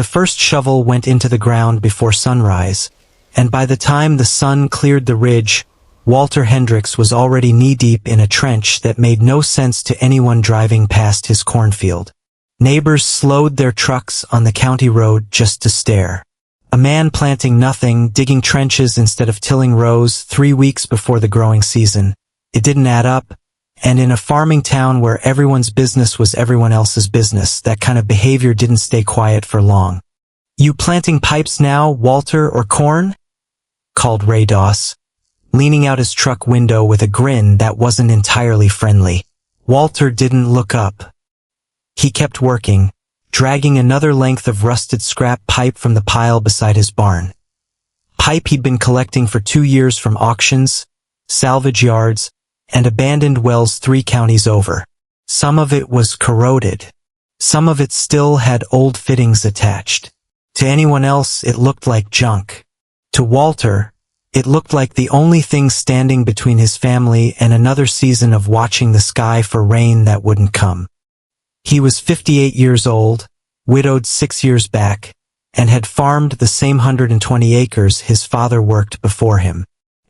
The first shovel went into the ground before sunrise, and by the time the sun cleared the ridge, Walter Hendricks was already knee-deep in a trench that made no sense to anyone driving past his cornfield. Neighbors slowed their trucks on the county road just to stare. A man planting nothing, digging trenches instead of tilling rows 3 weeks before the growing season. It didn't add up, and in a farming town where everyone's business was everyone else's business, that kind of behavior didn't stay quiet for long. "You planting pipes now, Walter, or corn?" called Ray Doss, leaning out his truck window with a grin that wasn't entirely friendly. Walter didn't look up. He kept working, dragging another length of rusted scrap pipe from the pile beside his barn. Pipe he'd been collecting for 2 years from auctions, salvage yards, and abandoned wells 3 counties over. Some of it was corroded. Some of it still had old fittings attached. To anyone else, it looked like junk. To Walter, it looked like the only thing standing between his family and another season of watching the sky for rain that wouldn't come. He was 58 years old, widowed 6 years back, and had farmed the same 120 acres his father worked before him.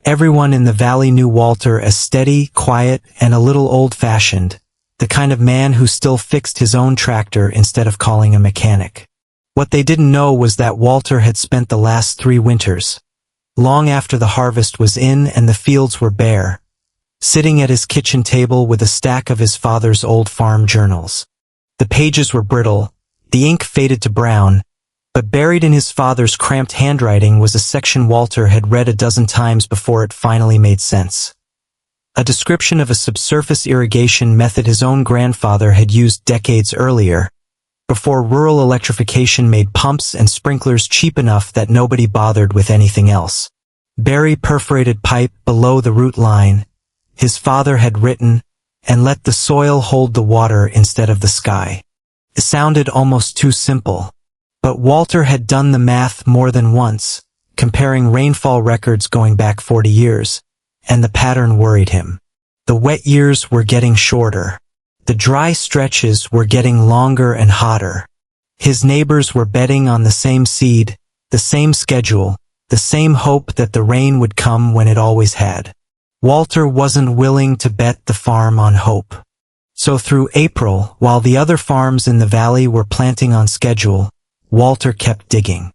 Everyone in the valley knew Walter as steady, quiet, and a little old-fashioned, the kind of man who still fixed his own tractor instead of calling a mechanic. What they didn't know was that Walter had spent the last 3 winters, long after the harvest was in and the fields were bare, sitting at his kitchen table with a stack of his father's old farm journals. The pages were brittle, the ink faded to brown, but buried in his father's cramped handwriting was a section Walter had read a dozen times before it finally made sense. A description of a subsurface irrigation method his own grandfather had used decades earlier, before rural electrification made pumps and sprinklers cheap enough that nobody bothered with anything else. Bury perforated pipe below the root line, his father had written, and let the soil hold the water instead of the sky. It sounded almost too simple. But Walter had done the math more than once, comparing rainfall records going back 40 years, and the pattern worried him. The wet years were getting shorter. The dry stretches were getting longer and hotter. His neighbors were betting on the same seed, the same schedule, the same hope that the rain would come when it always had. Walter wasn't willing to bet the farm on hope. So through April, while the other farms in the valley were planting on schedule, Walter kept digging.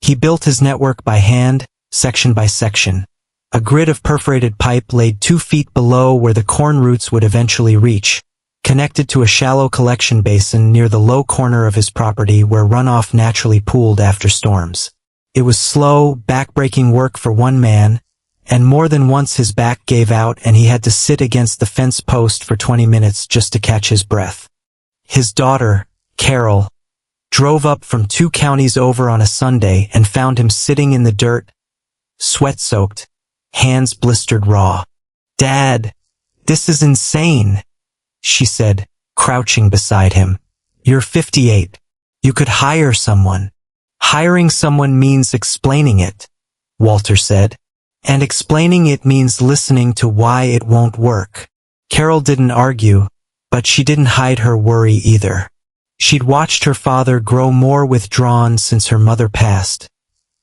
He built his network by hand, section by section. A grid of perforated pipe laid 2 feet below where the corn roots would eventually reach, connected to a shallow collection basin near the low corner of his property where runoff naturally pooled after storms. It was slow, back-breaking work for one man, and more than once his back gave out and he had to sit against the fence post for 20 minutes just to catch his breath. His daughter, Carol, drove up from 2 counties over on a Sunday and found him sitting in the dirt, sweat-soaked, hands blistered raw. "Dad, this is insane," she said, crouching beside him. "You're 58. You could hire someone." "Hiring someone means explaining it," Walter said. "And explaining it means listening to why it won't work." Carol didn't argue, but she didn't hide her worry either. She'd watched her father grow more withdrawn since her mother passed,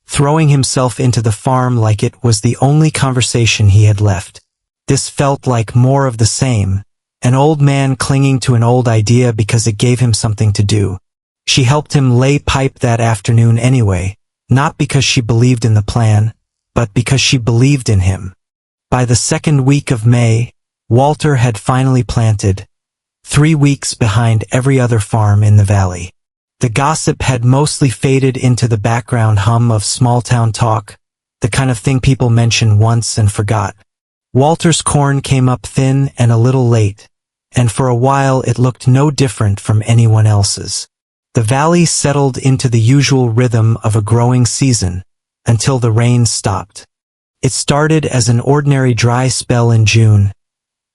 throwing himself into the farm like it was the only conversation he had left. This felt like more of the same, an old man clinging to an old idea because it gave him something to do. She helped him lay pipe that afternoon anyway, not because she believed in the plan, but because she believed in him. By the second week of May, Walter had finally planted, 3 weeks behind every other farm in the valley. The gossip had mostly faded into the background hum of small-town talk, the kind of thing people mention once and forgot. Walter's corn came up thin and a little late, and for a while it looked no different from anyone else's. The valley settled into the usual rhythm of a growing season, until the rain stopped. It started as an ordinary dry spell in June,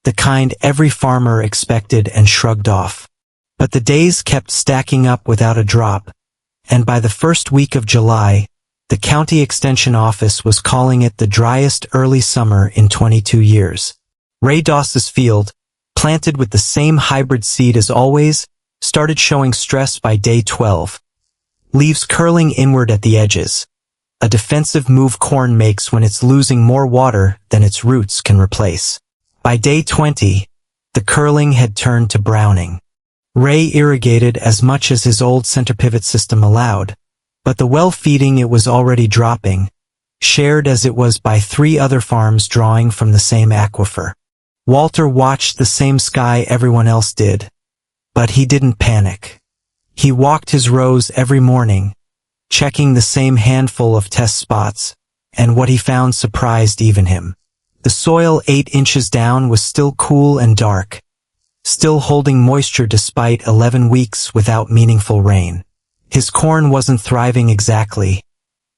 the kind every farmer expected and shrugged off. But the days kept stacking up without a drop, and by the first week of July, the county extension office was calling it the driest early summer in 22 years. Ray Doss's field, planted with the same hybrid seed as always, started showing stress by day 12. leaves curling inward at the edges. A defensive move corn makes when it's losing more water than its roots can replace. By day 20, the curling had turned to browning. Ray irrigated as much as his old center pivot system allowed, but the well feeding it was already dropping, shared as it was by 3 other farms drawing from the same aquifer. Walter watched the same sky everyone else did, but he didn't panic. He walked his rows every morning, checking the same handful of test spots, and what he found surprised even him. The soil 8 inches down was still cool and dark, still holding moisture despite 11 weeks without meaningful rain. His corn wasn't thriving exactly.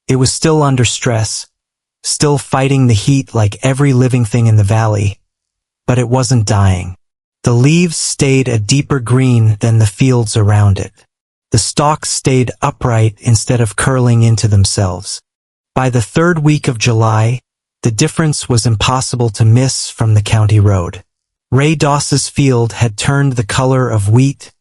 It was still under stress, still fighting the heat like every living thing in the valley, but it wasn't dying. The leaves stayed a deeper green than the fields around it. The stalks stayed upright instead of curling into themselves. By the 3rd week of July, the difference was impossible to miss from the county road. Ray Doss's field had turned the color of wheat,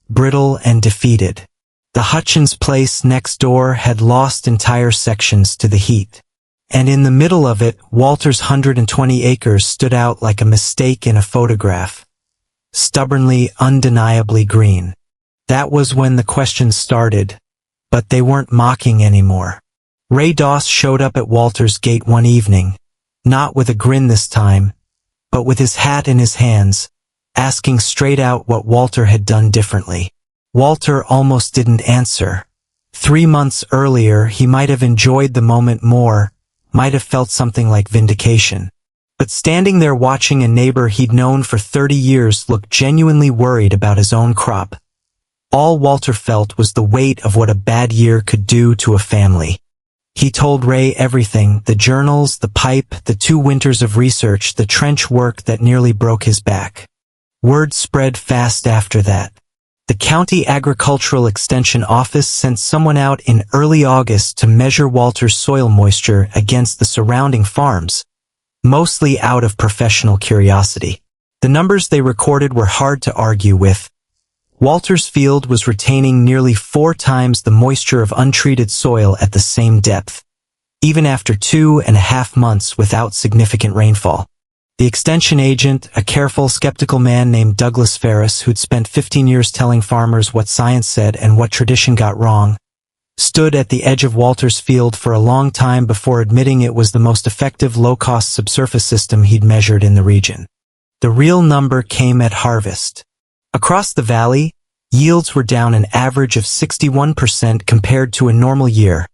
brittle and defeated. The Hutchins place next door had lost entire sections to the heat. And in the middle of it, Walter's 120 acres stood out like a mistake in a photograph. Stubbornly, undeniably green. That was when the questions started, but they weren't mocking anymore. Ray Doss showed up at Walter's gate one evening, not with a grin this time, but with his hat in his hands, asking straight out what Walter had done differently. Walter almost didn't answer. 3 months earlier, he might have enjoyed the moment more, might have felt something like vindication. But standing there watching a neighbor he'd known for 30 years look genuinely worried about his own crop, all Walter felt was the weight of what a bad year could do to a family. He told Ray everything, the journals, the pipe, the 2 winters of research, the trench work that nearly broke his back. Word spread fast after that. The County Agricultural Extension Office sent someone out in early August to measure Walter's soil moisture against the surrounding farms, mostly out of professional curiosity. The numbers they recorded were hard to argue with. Walter's field was retaining nearly 4 times the moisture of untreated soil at the same depth, even after 2.5 months without significant rainfall. The extension agent, a careful, skeptical man named Douglas Ferris, who'd spent 15 years telling farmers what science said and what tradition got wrong, stood at the edge of Walter's field for a long time before admitting it was the most effective low-cost subsurface system he'd measured in the region. The real number came at harvest. Across the valley, yields were down an average of 61% compared to a normal year,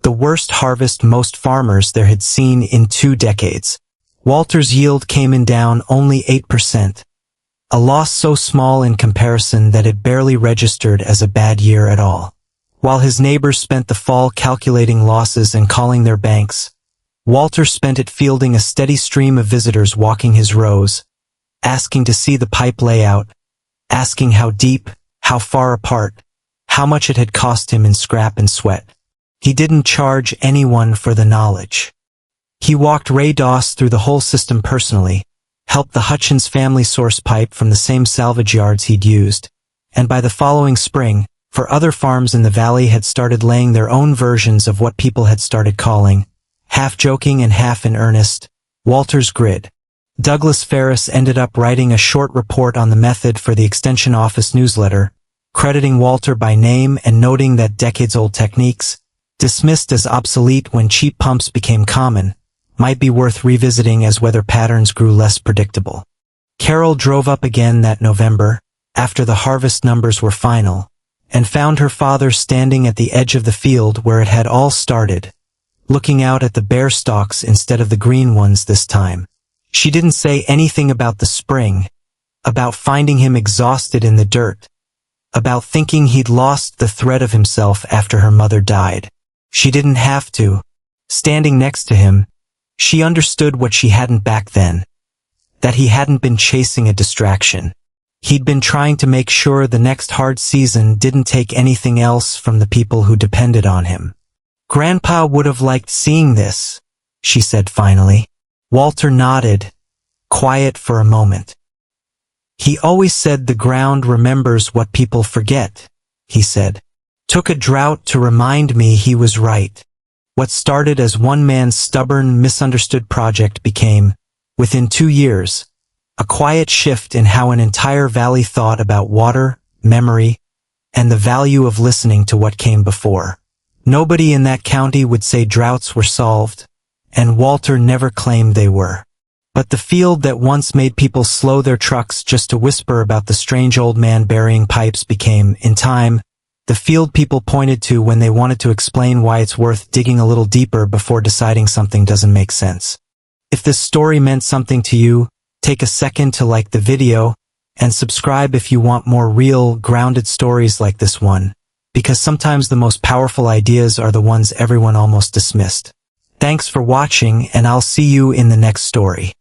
the worst harvest most farmers there had seen in 2 decades. Walter's yield came in down only 8%, a loss so small in comparison that it barely registered as a bad year at all. While his neighbors spent the fall calculating losses and calling their banks, Walter spent it fielding a steady stream of visitors walking his rows, asking to see the pipe layout, asking how deep, how far apart, how much it had cost him in scrap and sweat. He didn't charge anyone for the knowledge. He walked Ray Doss through the whole system personally, helped the Hutchins family source pipe from the same salvage yards he'd used, and by the following spring, for other farms in the valley had started laying their own versions of what people had started calling, half joking and half in earnest, Walter's Grid. Douglas Ferris ended up writing a short report on the method for the Extension Office newsletter, crediting Walter by name and noting that decades-old techniques, dismissed as obsolete when cheap pumps became common, might be worth revisiting as weather patterns grew less predictable. Carol drove up again that November, after the harvest numbers were final, and found her father standing at the edge of the field where it had all started, looking out at the bare stalks instead of the green ones this time. She didn't say anything about the spring, about finding him exhausted in the dirt, about thinking he'd lost the thread of himself after her mother died. She didn't have to. Standing next to him, she understood what she hadn't back then, that he hadn't been chasing a distraction. He'd been trying to make sure the next hard season didn't take anything else from the people who depended on him. Grandpa would have liked seeing this, she said finally. Walter nodded, quiet for a moment. He always said the ground remembers what people forget, he said. Took a drought to remind me he was right. What started as one man's stubborn, misunderstood project became, within 2 years, a quiet shift in how an entire valley thought about water, memory, and the value of listening to what came before. Nobody in that county would say droughts were solved, and Walter never claimed they were. But the field that once made people slow their trucks just to whisper about the strange old man burying pipes became, in time, the field people pointed to when they wanted to explain why it's worth digging a little deeper before deciding something doesn't make sense. If this story meant something to you, take a second to like the video, and subscribe if you want more real, grounded stories like this one, because sometimes the most powerful ideas are the ones everyone almost dismissed. Thanks for watching, and I'll see you in the next story.